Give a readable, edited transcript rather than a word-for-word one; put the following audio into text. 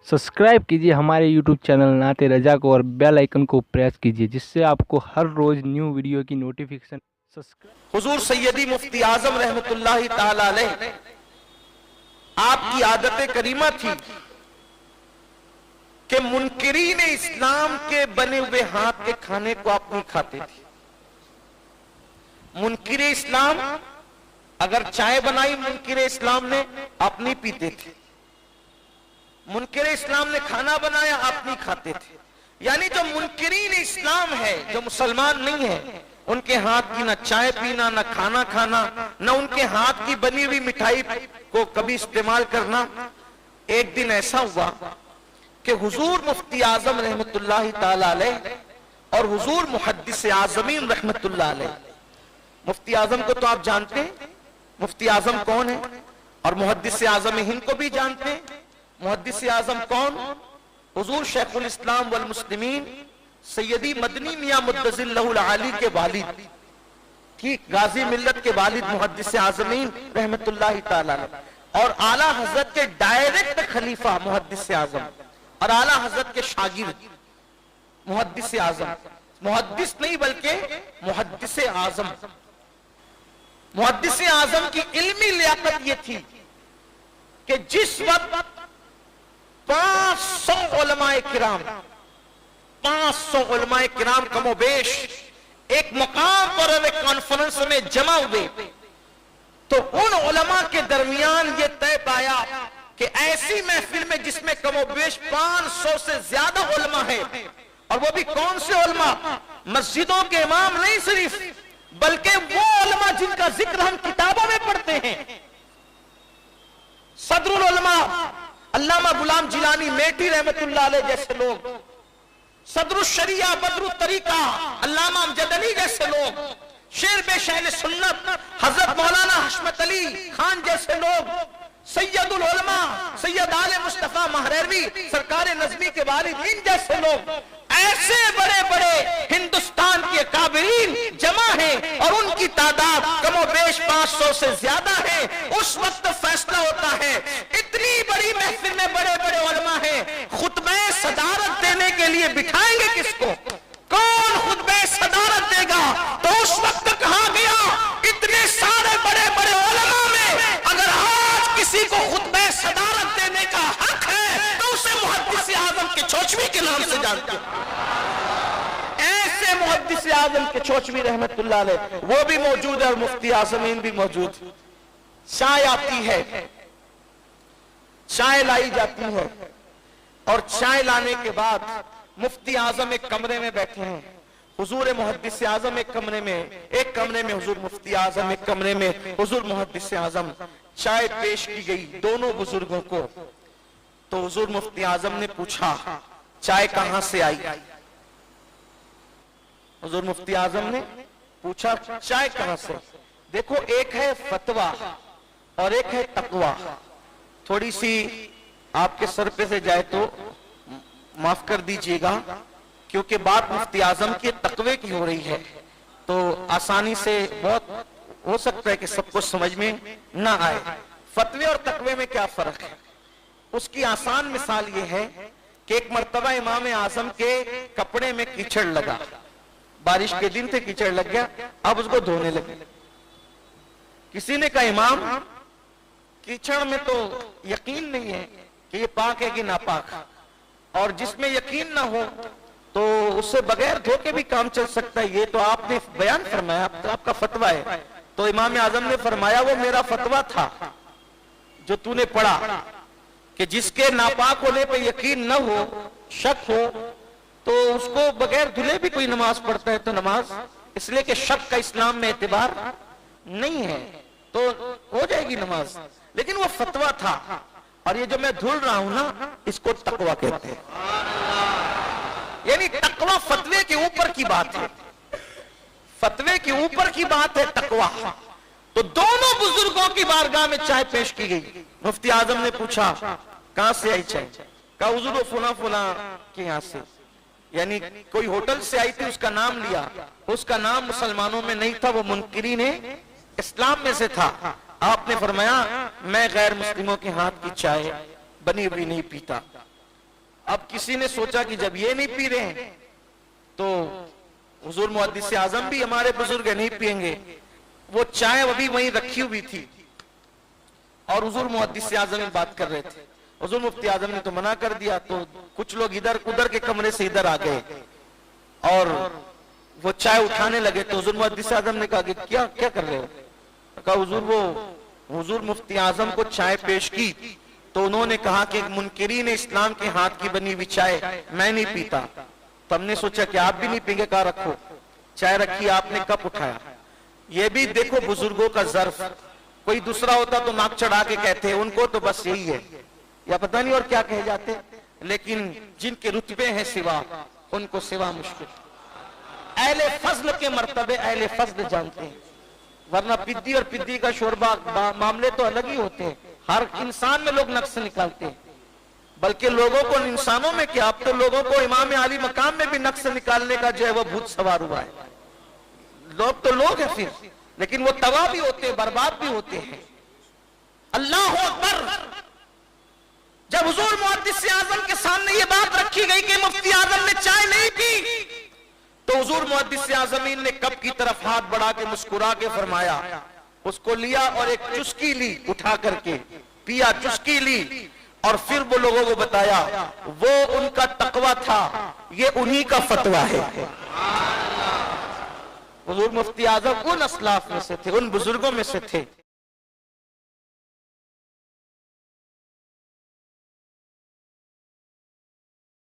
Subscribe कीजिए हमारे YouTube channel नाते रजा को और बेल आइकन को प्रेस कीजिए जिससे आपको हर रोज न्यू वीडियो की नोटिफिकेशन। हुजूर सैयदी मुफ्ती आजम रहमतुल्लाहि ताला अलैह आपकी आदत करीमा थी कि मुनकिरीन इस्लाम के बने हुए हाथ के खाने को आप नहीं खाते थे। मुनकिर इस्लाम अगर चाय बनाई मुनकिर इस्लाम ने, आप नहीं पीते थे। मुनकिर इस्लाम ने खाना बनाया, आप नहीं खाते थे। यानी जो मुनकिरीन इस्लाम है, जो मुसलमान नहीं है, उनके हाथ की ना चाय पीना, ना खाना खाना, ना उनके हाथ की बनी हुई मिठाई को कभी इस्तेमाल करना। एक दिन ऐसा हुआ कि हुजूर मुफ्ती आजम रहमतुल्लाहि ताला अलैह और हुजूर मुहद्दिस आजमीन रहमतुल्लाह अलैह, मुफ्ती आजम को तो आप जानते हैं, मुफ्ती आजम कौन है, और मुहद्दिस आजम हिंद को भी जानते हैं। मुहद्दिस आजम कौन? हुजूर शेखुल इस्लाम वल मुस्लिमीन सैयदी मदनी मियां मुद्दजिल्लहुल आली के वालिद, ठीक, गाजी मिल्लत के वालिद मुहद्दिस आजमीन रहमतुल्लाहि ताला अलैह और आला हजरत के डायरेक्ट खलीफा मुहद्दिस आजम और आला हजरत के शागिर्द मुहद्दिस आजम, मुहद्दिस नहीं बल्कि मुहद्दिस आजम। मुहद्दिस आजम की इल्मी लियाकत यह थी कि जिस वक्त 500 उलमाए किराम 500 उलमाए किराम कमोबेश एक मुकाम पर एक कॉन्फ्रेंस में जमा हुए, तो उन उलमा के दरमियान यह तय पाया कि ऐसी महफिल में जिसमें कमोबेश 500 से ज्यादा उलमा है, और वो भी कौन से उलमा? मस्जिदों के इमाम नहीं सिर्फ, बल्कि वो उलमा जिनका जिक्र हम किताबों में पढ़ते हैं। सदरुल उलमा अल्लामा गुलाम जिलानी मेटी रहमतुल्लाह अलैह जैसे लोग, सदरुल शरिया बदरुल तरीका अल्लामा अमजद अली जैसे लोग, शेर बेशैल सुन्नत हजरत मौलाना हशमत अली खान जैसे लोग, सैयदुल उलमा सैयद आले मुस्तफा महरवी सरकार नजमी के वालिद इन जैसे लोग, ऐसे बड़े बड़े हिंदुस्तान के काबिरीन जमा हैं और उनकी तादाद कमोबेश 500 से ज्यादा है। उस वक्त फैसला होता है, इतनी बड़ी महफिल में बड़े बड़े उलमा हैं, खुतबे सदारत देने के लिए बिठाएंगे किसको? कौन खुतबे सदारत देगा? तो उस वक्त कहा गया, इतने सारे बड़े बड़े उलमा में अगर आज किसी को खुतबे सदारत देने का हक है तो उसे मुहद्दिस आजम के चोचवी के नाम से जानते हैं। ऐसे मुहद्दिस आजम के चोचवी रहमतुल्लाह अलैह वो भी मौजूद है और मुफ्ती आजमीन भी मौजूद। चाय आती है, चाय लाई जाती है, और चाय लाने के बाद मुफ्ती आजम एक कमरे में बैठे हैं, हुजूर मुहद्दिस आजम एक कमरे में हुजूर मुफ्ती आजम एक कमरे में हुजूर मुहद्दिस आजम। चाय पेश की गई दोनों बुजुर्गों को, तो हुजूर मुफ्ती आजम ने पूछा चाय कहां से आई? हुजूर मुफ्ती आजम ने पूछा चाय कहां से? देखो, एक है फतवा और एक है तकवा। थोड़ी सी आपके सर पे से जाए तो माफ कर दीजिएगा, क्योंकि बात मुफ्ती आजम के तकवे की हो रही है, तो आसानी से बहुत हो सकता है कि सबको समझ में ना आए। फतवे और तकवे में क्या फर्क है? उसकी आसान मिसाल यह है कि एक मर्तबा इमाम आजम के कपड़े में कीचड़ लगा, बारिश के दिन थे, कीचड़ लग गया, अब उसको धोने लगे। किसी ने कहा इमाम, कीचड़ में तो यकीन नहीं है कि ये पाक है कि नापाक, और जिसमें यकीन ना हो तो उससे बगैर धोके भी काम चल सकता है, ये तो आपने बयान फरमाया, आपका फतवा है। तो इमाम आजम ने फरमाया वो मेरा फतवा था जो तूने पढ़ा कि जिसके नापाक होने पे यकीन न हो, शक हो, तो उसको बगैर धुले भी कोई नमाज पढ़ता है तो नमाज, इसलिए कि शक का इस्लाम में एतबार नहीं है, तो हो जाएगी नमाज। लेकिन वो फतवा था, और ये जो मैं धुल रहा हूं ना, इसको तकवा कहते हैं। यानी तकवा फतवे के ऊपर की बात है, फतवे के ऊपर की बात है तकवा। तो दोनों बुजुर्गों की बारगाह में चाय पेश की गई। मुफ्ती आजम ने पूछा कहां से आई चाय? कहा हुजूर फुला फुला के यहां से, यानी कोई होटल से आई थी, उसका नाम लिया, उसका नाम मुसलमानों में नहीं था, वो मुनकिरीन इस्लाम में से था। आपने फरमाया मैं गैर मुस्लिमों के हाथ की चाय बनी हुई नहीं पीता। अब किसी ने सोचा कि जब ये नहीं पी रहे हैं तो हुजूर मुहद्दिस आजम भी हमारे बुजुर्ग नहीं पिएंगे। वो चाय अभी वहीं रखी हुई थी और हुजूर मुहद्दिस आजम बात कर रहे थे। हुजूर मुफ्ती आजम ने तो मना कर दिया, तो कुछ लोग इधर उधर के कमरे से इधर आ गए और वो चाय उठाने लगे। तो हुजूर मुहद्दिस आजम ने कहा कि क्या क्या कर रहे हो? कहा हुजूर वो हुजूर मुफ्ती आजम को चाय पेश की तो उन्होंने कहा कि मुनकिरीन इस्लाम के हाथ की बनी हुई चाय मैं नहीं पीता। तो हमने सोचा कि आप भी नहीं पीएंगे। कहा रखो, चाय रखी, आपने कप उठाया। ये भी देखो बुजुर्गों का ज़र्फ। कोई दूसरा होता तो नाक चढ़ा के कहते, उनको तो बस यही है या पता नहीं और क्या कहे जाते, लेकिन जिनके रुतबे हैं सिवा, उनको सिवा मुश्किल। अहले फज़ल के मर्तबे अहले फज़ल जानते हैं, वरना पिद्दी और पिद्दी का शोरबा मामले तो अलग ही होते हैं। हर इंसान में लोग नक्श निकालते हैं, बल्कि लोगों को, इंसानों में क्या, अब तो लोगों को इमाम आली मकाम में भी नक्श निकालने का जो है वो भूत सवार हुआ है। लोग तो लोग हैं फिर, लेकिन वो तबाह भी होते हैं, बर्बाद भी होते हैं। अल्लाह अकबर। जब हुजूर मुहद्दिस आजम के सामने ये बात रखी गई कि मुफ्ती आजम ने चाय नहीं पी, तो हुजूर मुहद्दिस आजमीन ने कप की तरफ हाथ बढ़ा के मुस्कुरा के फरमाया, उसको लिया और एक चुस्की ली, उठा करके पिया, चुस्की ली और फिर वो लोगों को बताया वो उनका तकवा था, ये उन्हीं का फतवा है। हुजूर मुफ्ती आजम उन असलाफ में से थे, उन बुजुर्गों में से थे